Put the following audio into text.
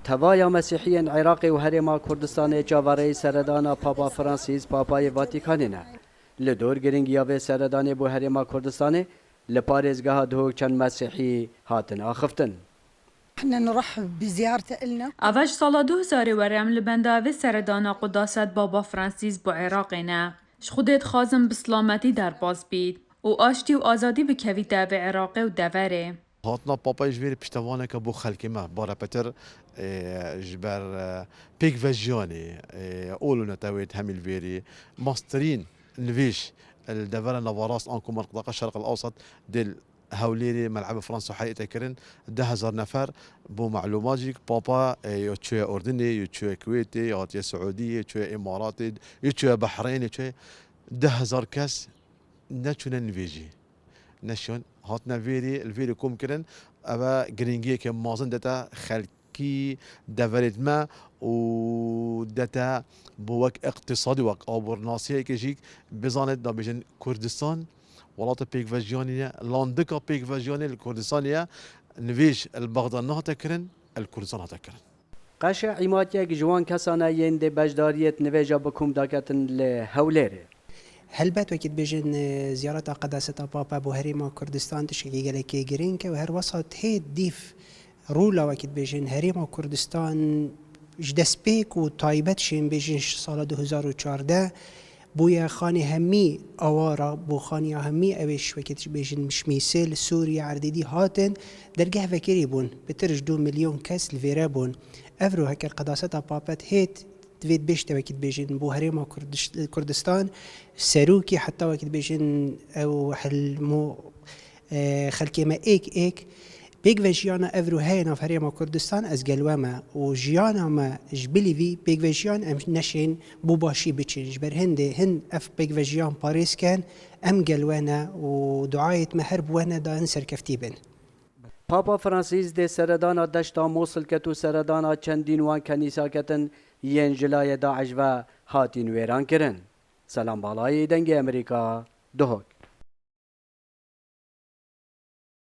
توایا مسیحیان عراق و هرما کردستان جاواره سردان پاپا فرانسیس پاپای واتیکانینه لدور گرینگیا و سردان بو هرما کردستان لپارزگاه دوک چند مسیحی هاتن آخفتن. احنا نرحب بزيارته إلنا. اوش سالا 2000 ورم لبنداوی سردانا قداست بابا فرانسیس بو عراقینا. شخودت خازم بسلامتی در باز بید. و آشتی و آزادی بکوی دو عراق و دوره. هاتنا بابا جبیر پشتوانه که بو خلکی ما بارا پتر جبر پیک وجیانی اولو نتاوید همیل ویری ماسترین نویش الدوره نواراس انكم منطقه الشرق الاوسط دل هوليري ملعب فرنسا حقيقة كرن 10,000 نفر بو معلومات جيك بابا يوتشوية أردني يوتشوية كويتي يوتشوية سعودية يوتشوية إماراتي يوتشوية بحرين يوتشوية 10,000 كاس ناتشونا نفيجي نشون هاتنا فيري الفيري كوم كرن أبا جرينجي كم مازن داتا خلكي دفرت ما و داتا بوك اقتصادي وك أبور ناسية كجيك بزانت دا بيجن كردستان ولات بيك فاجيانية لاندكا بيك فاجيانية الكردستانية نفيش البغداد نهتا كرن الكردستان هتا كرن قشع عماتيك جوان كسانا يند بجداريت نواجه بكم داكتن لهوليري. هلبت وكيد بيجن زيارة قداسة بابا بو هريما كردستان تشكي جلكي جرينكا وهر وسط هيد ديف رولا وكيد بيجن هريما كردستان جدسبيك وطايبت شين بيجن سال 2014 بويا خاني همي اوارا بو خاني همي اوش وكيد بيجن مش ميسل سوريا عرديدي هاتن درجه فكري بون بترج 2 مليون كاس الفيرا بون افرو هكا قداسة بابات هيت تفيد بيشتا وكيد بيجن بو هريما كردستان ساروكي حتى وكيد بيجن او حلمو خلكي ما ايك بيك فيجيانا افرو هينا في هريما كردستان از قلوما وجيانا ما جبلي في بيك فيجيان ام نشين بو باشي بيتشين جبر هن اف بيك فيجيان باريس كان ام قلوانا ودعاية مهرب وانا دا انسر كفتيبن. پاپا فرانسیس ده سردانا دشتا موصل کتو سردانا چندین وان کنیسا کتن ین جلای داعش و هاتین ویران کرن. سلام بالای دنگ امریکا دهوک.